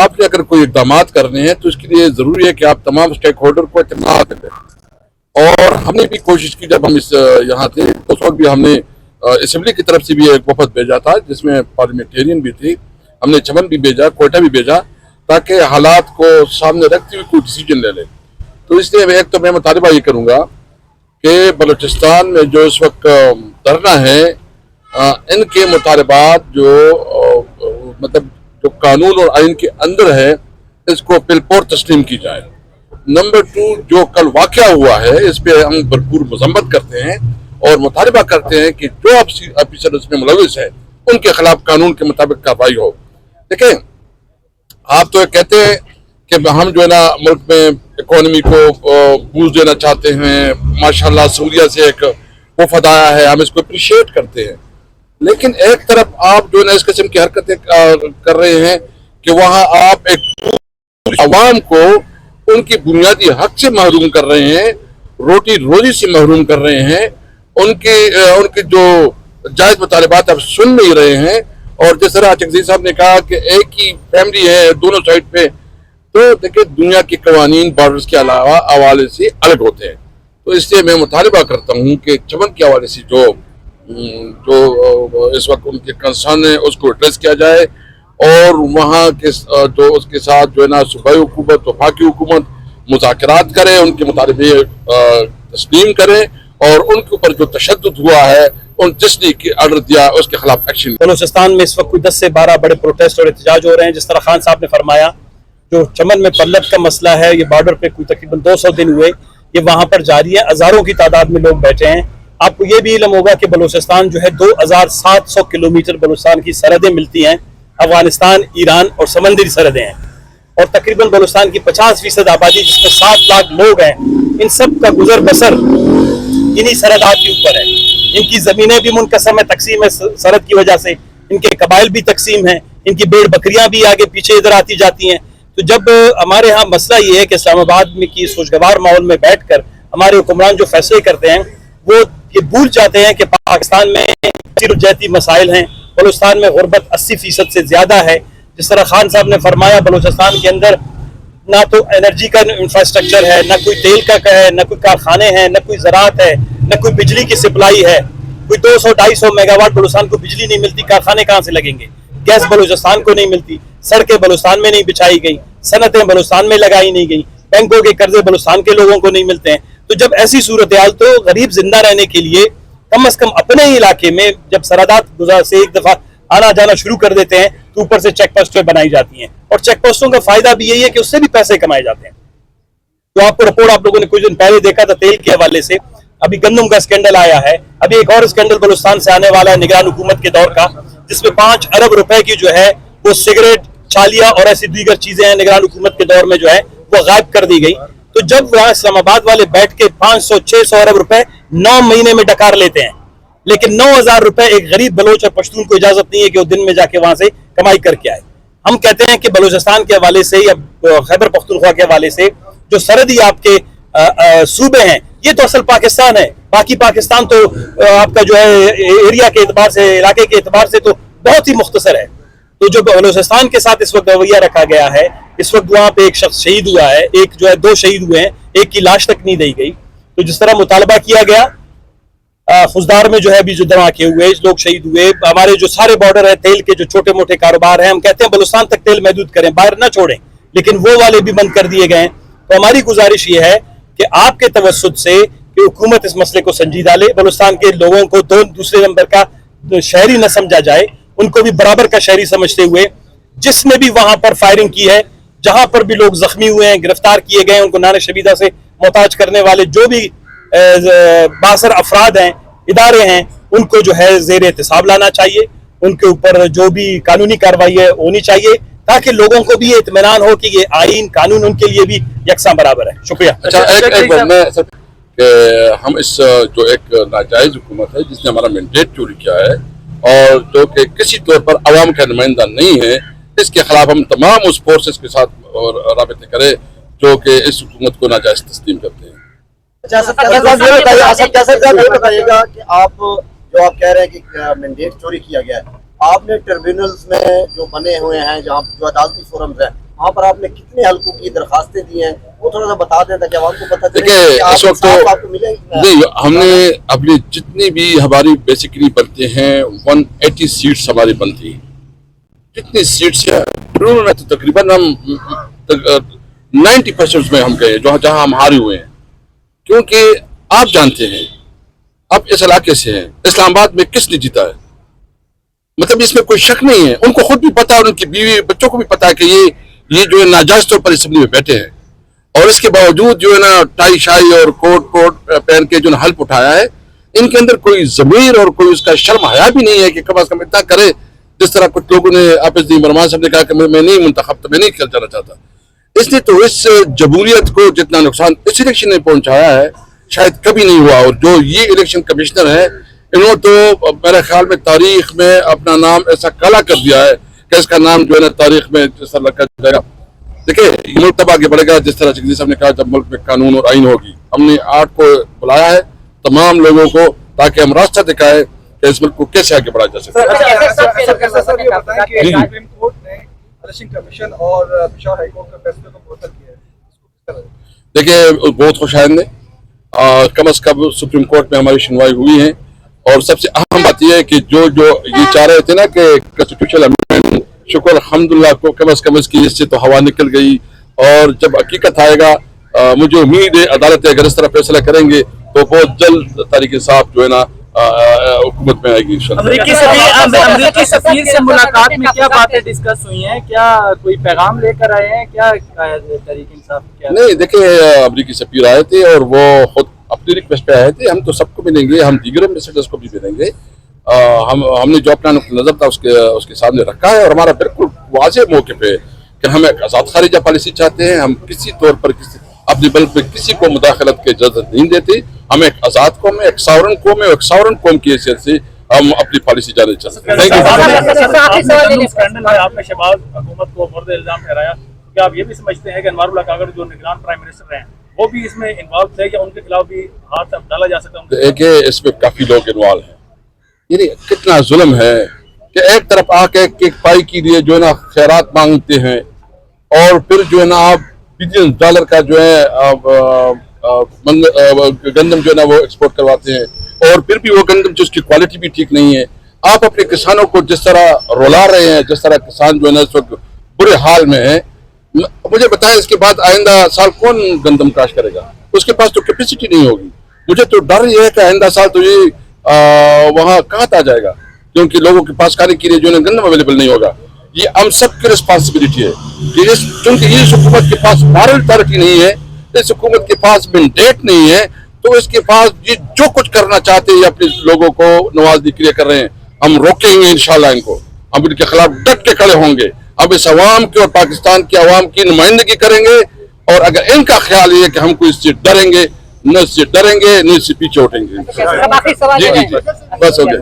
آپ نے اگر کوئی اقدامات کرنے ہیں تو اس کے لیے ضروری ہے کہ آپ تمام اسٹیک ہولڈر کو اطلاع دیں. اور ہم نے بھی کوشش کی، جب ہم یہاں تھے اس وقت بھی ہم نے اسمبلی کی طرف سے بھی ایک وفد بھیجا تھا جس میں پارلیمنٹرین بھی تھی. ہم نے چمن بھی بھیجا، کوئٹہ بھی بھیجا، تاکہ حالات کو سامنے رکھتے ہوئے کوئی ڈیسیجن لے لیں. تو اس لیے ایک تو میں مطالبہ یہ کروں گا کہ بلوچستان میں جو اس وقت دھرنا ہے، ان کے مطالبات جو مطلب جو قانون اور آئین کے اندر ہے اس کو پلپور تسلیم کی جائے. نمبر 2، جو کل واقعہ ہوا ہے اس پہ ہم بھرپور مذمت کرتے ہیں اور مطالبہ کرتے ہیں کہ جو آفیسر اس میں ملوث ہے ان کے خلاف قانون کے مطابق کارروائی ہو. دیکھیں، آپ تو کہتے ہیں کہ ہم جو ہے نا ملک میں اکانومی کو بوسٹ دینا چاہتے ہیں، ماشاءاللہ سعودیہ سے ایک وفد آیا ہے، ہم اس کو اپریشیٹ کرتے ہیں. لیکن ایک طرف آپ جو ہے نا اس قسم کی حرکتیں کر رہے ہیں کہ وہاں آپ ایک عوام کو ان کی بنیادی حق سے محروم کر رہے ہیں، روٹی روزی سے محروم کر رہے ہیں، ان کے جو جائز مطالبات آپ سن نہیں رہے ہیں. اور جس طرح چکزئی صاحب نے کہا کہ ایک ہی فیملی ہے دونوں سائڈ پہ، تو دیکھیں دنیا کے قوانین بارڈرز کے علاوہ حوالے سے الگ ہوتے ہیں. تو اس لیے میں مطالبہ کرتا ہوں کہ چمن کے حوالے سے جو اس وقت ان کے کنسرن ہے اس کو ایڈریس کیا جائے، اور وہاں کے جو اس کے ساتھ جو ہے نا صوبائی حکومت وفاقی حکومت مذاکرات کریں، ان کے مطالبے تسلیم کریں، اور ان کے اوپر جو تشدد ہوا ہے، ان جس نے آرڈر دیا اس کے خلاف ایکشن. بلوچستان میں اس وقت کوئی 10 سے 12 بڑے پروٹیسٹ اور احتجاج ہو رہے ہیں. جس طرح خان صاحب نے فرمایا، جو چمن میں پلت کا مسئلہ ہے، یہ بارڈر پہ کوئی تقریباً 200 دن ہوئے یہ وہاں پر جاری ہے، ہزاروں کی تعداد میں لوگ بیٹھے ہیں. آپ کو یہ بھی علم ہوگا کہ بلوچستان جو ہے 2700 کلومیٹر بلوچستان کی سرحدیں ملتی ہیں، افغانستان، ایران اور سمندری سرحدیں ہیں، اور تقریباً بلوچستان کی 50% آبادی جس میں 7 لاکھ لوگ ہیں، ان سب کا گزر بسر انہی سرحدات کے اوپر ہے. ان کی زمینیں بھی منقسم ہیں، تقسیم ہے سرحد کی وجہ سے، ان کے قبائل بھی تقسیم ہیں، ان کی بھیڑ بکریاں بھی آگے پیچھے ادھر آتی جاتی ہیں. تو جب ہمارے ہاں مسئلہ یہ ہے کہ اسلام آباد میں کی خوشگوار ماحول میں بیٹھ کر ہمارے حکمران جو فیصلے کرتے ہیں وہ یہ بھول جاتے ہیں کہ پاکستان میں جہتی مسائل ہیں، بلوچستان میں غربت 80% سے زیادہ ہے. جس طرح خان صاحب نے فرمایا، بلوچستان کے اندر نہ تو انرجی کا انفراسٹرکچر ہے، نہ کوئی تیل کا ہے، نہ کوئی کارخانے ہیں، نہ کوئی زراعت ہے، نہ کوئی بجلی کی سپلائی ہے. کوئی 200-250 میگا واٹ بلوچستان کو بجلی نہیں ملتی، کارخانے کہاں سے لگیں گے؟ گیس بلوچستان کو نہیں ملتی، سڑکیں بلوچستان میں نہیں بچھائی گئی، صنعتیں بلوچستان میں لگائی نہیں گئی، بینکوں کے قرضے بلوچستان کے لوگوں کو نہیں ملتے ہیں. تو جب ایسی صورتحال، تو غریب زندہ رہنے کے لیے کم از کم اپنے ہی علاقے میں جب سرحدات گزار سے ایک دفعہ آنا جانا شروع کر دیتے ہیں تو اوپر سے چیک پوسٹیں بنائی جاتی ہیں، اور چیک پوسٹوں کا فائدہ بھی یہی ہے کہ اس سے بھی پیسے کمائے جاتے ہیں. تو آپ کو رپورٹ آپ لوگوں نے کچھ دن پہلے دیکھا تھا تیل کے حوالے سے، ابھی گندم کا اسکینڈل آیا ہے، ابھی ایک اور اسکینڈل بلوچستان سے آنے والا ہے نگران حکومت کے دور کا، جس میں 5 ارب روپے کی جو ہے وہ سگریٹ، چھالیاں اور ایسی دیگر چیزیں ہیں نگران حکومت کے دور میں جو ہے وہ غائب کر دی گئی. تو جب وہاں اسلام آباد والے بیٹھ کے 500-600 ارب روپے 9 مہینے میں ڈکار لیتے ہیں، لیکن 9000 روپے ایک غریب بلوچ اور پشتون کو اجازت نہیں ہے کہ وہ دن میں جا کے وہاں سے کمائی کر کے آئے. ہم کہتے ہیں کہ بلوچستان کے حوالے سے یا خیبر پختونخوا کے حوالے سے جو سرحدی آپ کے صوبے ہیں، یہ تو اصل پاکستان ہے. باقی پاکستان تو آپ کا جو ہے ایریا کے اعتبار سے، علاقے کے اعتبار سے تو بہت ہی مختصر ہے. تو جو بلوچستان کے ساتھ اس وقت رویہ رکھا گیا ہے، اس وقت وہاں پہ ایک شخص شہید ہوا ہے، ایک جو ہے 2 شہید ہوئے ہیں، ایک کی لاش تک نہیں دی گئی. تو جس طرح مطالبہ کیا گیا خزدار میں جو ہے بھی جو دھماکے ہوئے، لوگ شہید ہوئے، ہمارے جو سارے بارڈر ہیں تیل کے جو چھوٹے موٹے کاروبار ہیں، ہم کہتے ہیں بلوچستان تک تیل محدود کریں، باہر نہ چھوڑیں، لیکن وہ والے بھی بند کر دیے گئے ہیں. تو ہماری گزارش یہ ہے کہ آپ کے توسط سے کہ حکومت اس مسئلے کو سنجیدہ لے، بلوچستان کے لوگوں کو دوسرے نمبر کا شہری نہ سمجھا جائے، ان کو بھی برابر کا شہری سمجھتے ہوئے جس نے بھی وہاں پر فائرنگ کی ہے، جہاں پر بھی لوگ زخمی ہوئے ہیں، گرفتار کیے گئے ہیں، ان کو نان شبیدہ سے محتاج کرنے والے جو بھی باثر افراد ہیں، ادارے ہیں، ان کو جو ہے زیر احتساب لانا چاہیے. ان کے اوپر جو بھی قانونی کارروائی ہے ہونی چاہیے، تاکہ لوگوں کو بھی یہ اطمینان ہو کہ یہ آئین قانون ان کے لیے بھی یکساں برابر ہے. شکریہ. کہ ہم اس جو ایک ناجائز حکومت ہے جس نے ہمارا مینڈیٹ چوری کیا ہے اور جو کہ کسی طور پر عوام کا نمائندہ نہیں ہے، اس کے خلاف ہم تمام اس فورسز کے ساتھ رابطے کریں جو کہ اس حکومت کو ناجائز تسلیم کرتے ہیں. بتائیے گا کہ آپ کہہ رہے ہیں کہ مینڈیٹ چوری کیا گیا ہے، آپ نے ٹربیونلز میں جو بنے ہوئے ہیں، جہاں جو عدالتی فورمز ہیں، وہاں پر آپ نے کتنے حلقوں کی درخواستیں دی ہیں وہ تھوڑا سا بتا دیں تاکہ عوام کو پتہ چلے دیکھیں کہ اس وقت انصاف آپ کو تو ملے نہیں، ہم نے اپنی جتنی بھی ہماری بیسیکلی بنتے ہیں 180 سیٹس ہماری بنتی ہیں. جتنی سیٹس ہیں انہوں نے تو تقریباً ہم 90% میں ہم گئے جہاں ہم ہارے ہوئے ہیں. کیونکہ آپ جانتے ہیں آپ اس علاقے سے ہیں، اسلام آباد میں کس نے جیتا ہے؟ مطلب اس میں کوئی شک نہیں ہے. ان کو خود بھی پتا ہے اور ان کی بیوی بچوں کو بھی پتا ہے کہ یہ جو ہے ناجائز طور پر اسمبلی میں بیٹھے ہیں، اور اس کے باوجود جو ہے نا ٹائی شائی اور کوٹ پہن کے جو حلف اٹھایا ہے. ان کے اندر کوئی ضمیر اور کوئی اس کا شرم حیا بھی نہیں ہے کہ کم از کم اتنا کرے. جس طرح کچھ لوگوں نے آپس دی مرمان صاحب نے کہا کہ میں نہیں منتخب تھا، میں نہیں کھیل جانا چاہتا. اس لیے تو اس جمہوریت کو جتنا نقصان اس الیکشن نے پہنچایا ہے شاید کبھی نہیں ہوا. اور جو یہ الیکشن کمشنر ہے انہوں تو میرے خیال میں تاریخ میں اپنا نام ایسا کالا کر دیا ہے کہ اس کا نام جو ہے نا تاریخ میں جس طرح لکھا جائے گا. دیکھیں یہ ملک تب آگے بڑھے گا جس طرح جگدیش صاحب نے کہا جب ملک میں قانون اور آئین ہوگی. ہم نے 8 کو بلایا ہے تمام لوگوں کو تاکہ ہم راستہ دکھائیں کہ اس ملک کو کیسے آگے بڑھایا جا سکتا ہے. سر یہ بتائیں کہ سپریم کورٹ نے الیکشن کمیشن اور پشاور ہائی کورٹ کے فیصلے کو معطل کیا ہے، اس کو کس طرح؟ دیکھیں بہت خوش آئند ہے. کم از کم سپریم کورٹ میں ہماری سنوائی ہوئی ہے اور سب سے اہم بات یہ ہے کہ جو یہ چاہ رہے تھے نا کہ کنسٹیٹیوشنل امینڈمنٹ، شکر الحمدللہ کو کم از کم اس کی اس سے تو ہوا نکل گئی. اور جب حقیقت آئے گا مجھے امید ہے عدالتیں اگر اس طرح فیصلہ کریں گے تو بہت جلد طریق انصاف جو ہے نا حکومت میں آئے گی انشاءاللہ. امریکی سفیر سے ملاقات میں کیا باتیں ڈسکس ہوئی ہیں؟ کیا کوئی پیغام لے کر آئے ہیں؟ کیا طریق انصاف کیا؟ نہیں دیکھیں امریکی سفیر آئے تھے اور وہ خود اپنی ریکویسٹ پہ آئے تھے. ہم تو سب کو ملیں گے، ہم دیگر ایمبیسڈرز کو بھی ملیں گے. ہم نے جو اپنا نقطہ نظر تھا اس کے سامنے رکھا ہے اور ہمارا بالکل واضح موقع پہ کہ ہم ایک آزاد خارجہ پالیسی چاہتے ہیں. ہم کسی طور پر اپنے ملک میں کسی کو مداخلت کی اجازت نہیں دیتے. ہم ایک آزاد قوم ہے، ایک ساورن قوم ہے، ایک ساورن قوم کی حیثیت سے ہم اپنی پالیسی جانے چاہتے ہیں. آپ نے شہباز حکومت کو مورد الزام ٹھہرایا، کیا آپ یہ بھی سمجھتے ہیں کہ انوار اللہ کاکڑ جو نگران پرائم منسٹر ہیں وہ بھی اس میں انوالو تھے یا ان کے خلاف بھی ہاتھ ڈالا جا سکتا ہے؟ دیکھیں اس میں کافی لوگ انوالو ہیں. یعنی کتنا ظلم ہے کہ ایک طرف آ کے ایک پائی کے لیے جو ہے نا خیرات مانگتے ہیں اور پھر جو ہے نا آپ $بلین کا جو ہے گندم جو ہے نا وہ ایکسپورٹ کرواتے ہیں اور پھر بھی وہ گندم جس کی کوالٹی بھی ٹھیک نہیں ہے. آپ اپنے کسانوں کو جس طرح رلا رہے ہیں، جس طرح کسان جو ہے نا اس وقت برے حال میں ہیں. مجھے بتائیں اس کے بعد آئندہ سال کون گندم کاشت کرے گا؟ اس کے پاس تو کیپیسٹی نہیں ہوگی. مجھے تو ڈر یہ ہے کہ آئندہ سال تو یہ وہاں کہاں آ جائے گا کیونکہ لوگوں کے پاس کھانے کے لیے جو ہے نا گندم اویلیبل نہیں ہوگا. یہ ہم سب کی رسپانسبلٹی ہے کیونکہ اس حکومت کے پاس مارل اتھارٹی نہیں ہے، اس حکومت کے پاس مینڈیٹ نہیں ہے، تو اس کے پاس یہ جو کچھ کرنا چاہتے ہیں اپنے لوگوں کو نوازنے کے لیے کر رہے ہیں. ہم روکیں گے انشاءاللہ ان کو، ہم ان کے خلاف ڈٹ کے کھڑے ہوں گے. اب اس عوام کی اور پاکستان کی عوام کی نمائندگی کریں گے اور اگر ان کا خیال یہ ہے کہ ہم کو اس سے ڈریں گے، نہ اس سے ڈریں گے نہ اس سے پیچھے اٹھیں گے. جی بس ہو گیا.